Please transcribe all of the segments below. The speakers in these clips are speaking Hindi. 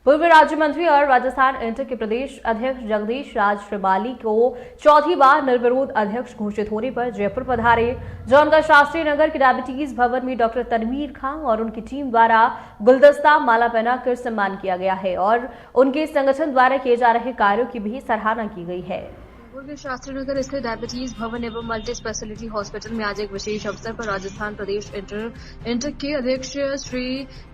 पूर्व राज्य मंत्री और राजस्थान इंटर के प्रदेश अध्यक्ष जगदीश राज श्रीमाली को चौथी बार निर्विरोध अध्यक्ष घोषित होने पर जयपुर पधारे, जो उनका शास्त्री नगर के डायबिटीज भवन में डॉक्टर तनवीर खां और उनकी टीम द्वारा गुलदस्ता माला पहनाकर सम्मान किया गया है और उनके संगठन द्वारा किए जा रहे कार्यों की भी सराहना की गई है। पूर्व शास्त्री नगर स्थित डायबिटीज भवन एवं मल्टी स्पेशलिटी हॉस्पिटल में आज एक विशेष अवसर पर राजस्थान प्रदेश इंटर के अध्यक्ष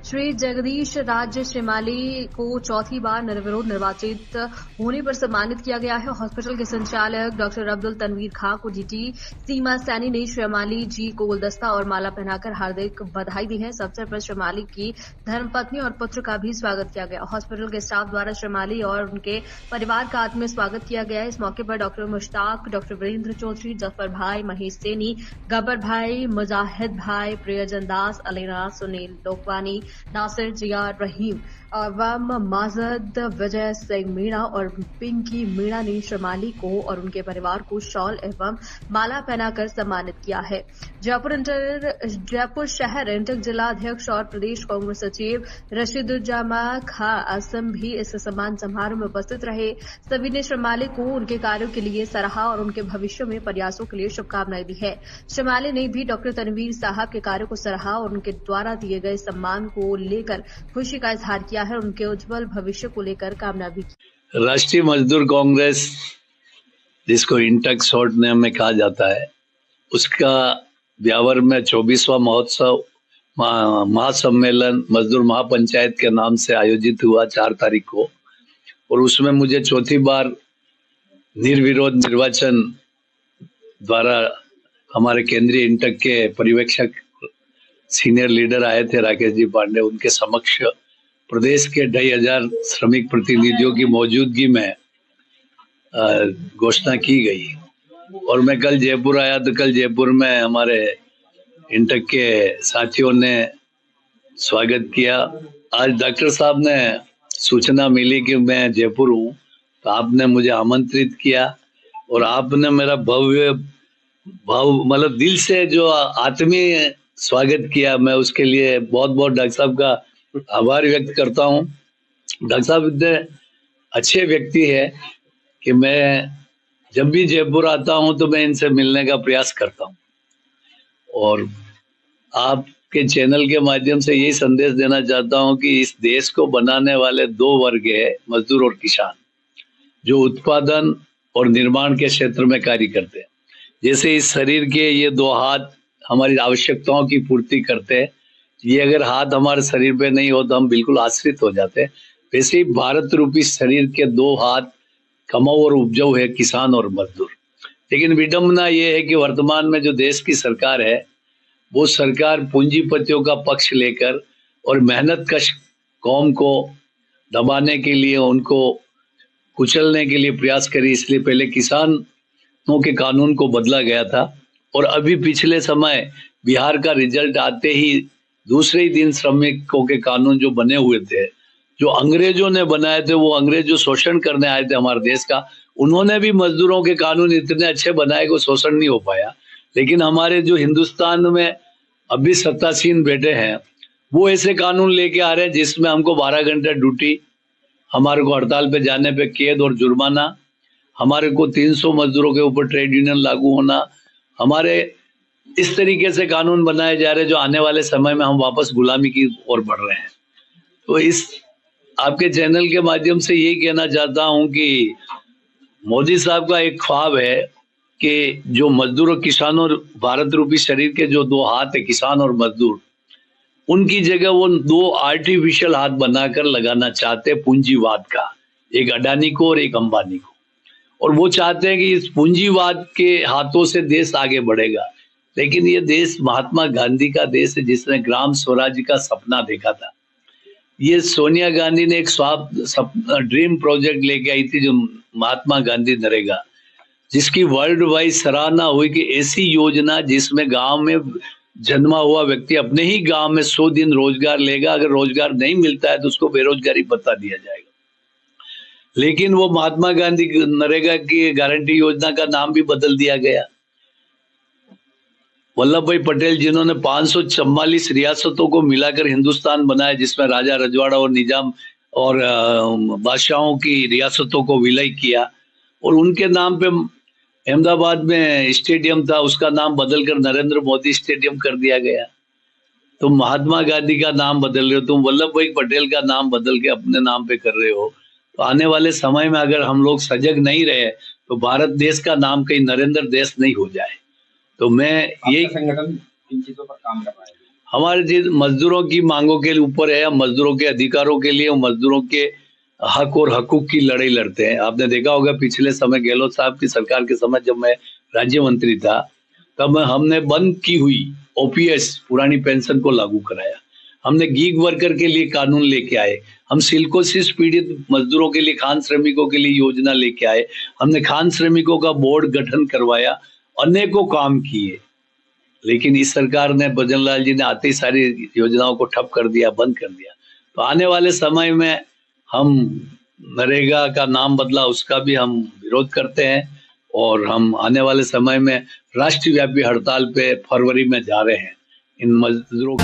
श्री जगदीश राज श्रीमाली को चौथी बार निर्विरोध निर्वाचित होने पर सम्मानित किया गया है। हॉस्पिटल के संचालक डॉक्टर अब्दुल तनवीर खां को डीटी सीमा सैनी ने श्रीमाली जी को गुलदस्ता और माला पहनाकर हार्दिक बधाई दी है। इस अवसर पर श्रीमाली की धर्मपत्नी और पुत्र का भी स्वागत किया गया। हॉस्पिटल के स्टाफ द्वारा श्रीमाली और उनके परिवार का आत्मीय स्वागत किया गया है। इस मौके पर डॉक्टर मुश्ताक, डॉक्टर वीरेंद्र चौधरी, जफर भाई, महेश सैनी, गब्बर भाई, मुजाहिद भाई, प्रियजन दास, अलीना, सुनील लोकवानी, नासिर, जिया, रहीम एवं माजद, विजय सिंह मीणा और पिंकी मीणा ने श्रीमाली को और उनके परिवार को शॉल एवं माला पहनाकर सम्मानित किया है। जयपुर शहर इंटर जिला अध्यक्ष और प्रदेश कांग्रेस सचिव रशीदुज्जामा खां आसम भी इस सम्मान समारोह में उपस्थित रहे। सभी ने श्रीमाली को उनके कार्यों के लिए सराहा और उनके भविष्य में प्रयासों के लिए शुभकामनाएं दी है। श्रीमाली ने भी डॉक्टर तनवीर साहब के कार्यों को सराहा और उनके द्वारा दिए गए सम्मान को लेकर खुशी का इजहार किया है। उनके उज्जवल भविष्य को लेकर कामना भी की। राष्ट्रीय मजदूर कांग्रेस, जिसको इंटक शॉर्ट नेम में कहा जाता है, उसका ब्यावर में 24वां महोत्सव महासम्मेलन मजदूर महापंचायत के नाम से आयोजित हुआ 4 तारीख को, और उसमें मुझे चौथी बार निर्विरोध निर्वाचन द्वारा हमारे केंद्रीय इंटक के पर्यवेक्षक सीनियर लीडर आए थे राकेश जी पांडे, उनके समक्ष प्रदेश के 2,500 श्रमिक प्रतिनिधियों की मौजूदगी में घोषणा की गई। और मैं कल जयपुर आया तो कल जयपुर में हमारे इंटक के साथियों ने स्वागत किया। आज डॉक्टर साहब ने सूचना मिली कि मैं जयपुर हूँ, तो आपने मुझे आमंत्रित किया और आपने मेरा भव्य भाव मतलब दिल से जो आत्मीय स्वागत किया, मैं उसके लिए बहुत बहुत डॉक्टर साहब का आभार व्यक्त करता हूँ। डॉक्टर साहब इतने अच्छे व्यक्ति है कि मैं जब भी जयपुर आता हूँ तो मैं इनसे मिलने का प्रयास करता हूँ, और आपके चैनल के माध्यम से यही संदेश देना चाहता हूँ कि इस देश को बनाने वाले 2 वर्ग है, मजदूर और किसान, जो उत्पादन और निर्माण के क्षेत्र में कार्य करते हैं। जैसे इस शरीर के ये 2 हाथ हमारी आवश्यकताओं की पूर्ति करते हैं, ये अगर हाथ हमारे शरीर पे नहीं हो तो हम बिल्कुल आश्रित हो जाते हैं। वैसे ही भारत रूपी शरीर के 2 हाथ कमाऊ और उपजाऊ है, किसान और मजदूर। लेकिन विडंबना ये है कि वर्तमान में जो देश की सरकार है, वो सरकार पूंजीपतियों का पक्ष लेकर और मेहनत कश कौम को दबाने के लिए, उनको कुचलने के लिए प्रयास करी। इसलिए पहले किसानों के कानून को बदला गया था, और अभी पिछले समय बिहार का रिजल्ट आते ही दूसरे ही दिन श्रमिकों के कानून जो बने हुए थे, जो अंग्रेजों ने बनाए थे, वो अंग्रेज जो शोषण करने आए थे हमारे देश का, उन्होंने भी मजदूरों के कानून इतने अच्छे बनाए कि शोषण नहीं हो पाया। लेकिन हमारे जो हिंदुस्तान में अभी सत्तासीन बैठे हैं, वो ऐसे कानून लेके आ रहे हैं जिसमें हमको 12 घंटे ड्यूटी, हमारे को हड़ताल पे जाने पे कैद और जुर्माना, हमारे को 300 मजदूरों के ऊपर ट्रेड यूनियन लागू होना, हमारे इस तरीके से कानून बनाए जा रहे हैं जो आने वाले समय में हम वापस गुलामी की ओर बढ़ रहे हैं। तो इस आपके चैनल के माध्यम से यही कहना चाहता हूं कि मोदी साहब का एक ख्वाब है कि जो मजदूर और किसानों, भारत रूपी शरीर के जो 2 हाथ है, किसान और मजदूर, उनकी जगह वो 2 आर्टिफिशियल हाथ बनाकर लगाना चाहते पूंजीवाद का, एक अडानी को और एक अंबानी को। और वो चाहते हैं कि इस पूंजीवाद के हाथों से देश आगे बढ़ेगा। लेकिन ये देश महात्मा गांधी का देश है, जिसने ग्राम स्वराज का सपना देखा था। ये सोनिया गांधी ने एक ड्रीम प्रोजेक्ट लेके आई थी, जो महात्मा गांधी नरेगा, जिसकी वर्ल्ड वाइड सराहना हुई कि ऐसी योजना जिसमें गांव में जन्मा हुआ व्यक्ति अपने ही गांव में 100 दिन रोजगार लेगा, अगर रोजगार नहीं मिलता है तो उसको बेरोजगारी भत्ता दिया जाएगा। लेकिन वो महात्मा गांधी नरेगा की गारंटी योजना का नाम भी बदल दिया गया। वल्लभ भाई पटेल, जिन्होंने 544 रियासतों को मिलाकर हिंदुस्तान बनाया, जिसमें राजा रजवाड़ा और निजाम और बादशाहों की रियासतों को विलय किया और उनके नाम पे अहमदाबाद में स्टेडियम था, उसका नाम बदलकर नरेंद्र मोदी स्टेडियम कर दिया गया। तुम महात्मा गांधी का नाम बदल रहे हो, तुम वल्लभ भाई पटेल का नाम बदल के अपने नाम पे कर रहे हो। तो आने वाले समय में अगर हम लोग सजग नहीं रहे तो भारत देश का नाम कहीं नरेंद्र देश नहीं हो जाए। तो मैं यही संगठन इन चीजों पर काम कर रहा है। हमारे चीज मजदूरों की मांगों के ऊपर है, मजदूरों के अधिकारों के लिए, मजदूरों के हक और हकूक की लड़ाई लड़ते हैं। आपने देखा होगा पिछले समय गहलोत साहब की सरकार के समय जब मैं राज्य मंत्री था तब हमने बंद की हुई ओपीएस पुरानी पेंशन को लागू कराया। हमने गीग वर्कर के लिए कानून लेके आए। हम सिलिकोसिस पीड़ित मजदूरों के लिए, खान श्रमिकों के लिए योजना लेके आए। हमने खान श्रमिकों का बोर्ड गठन करवाया, अनेकों काम किए। लेकिन इस सरकार ने, भजनलाल जी ने आते ही सारी योजनाओं को ठप कर दिया, बंद कर दिया। तो आने वाले समय में हम नरेगा का नाम बदला, उसका भी हम विरोध करते हैं और हम आने वाले समय में राष्ट्रव्यापी हड़ताल पे फरवरी में जा रहे हैं इन मजदूरों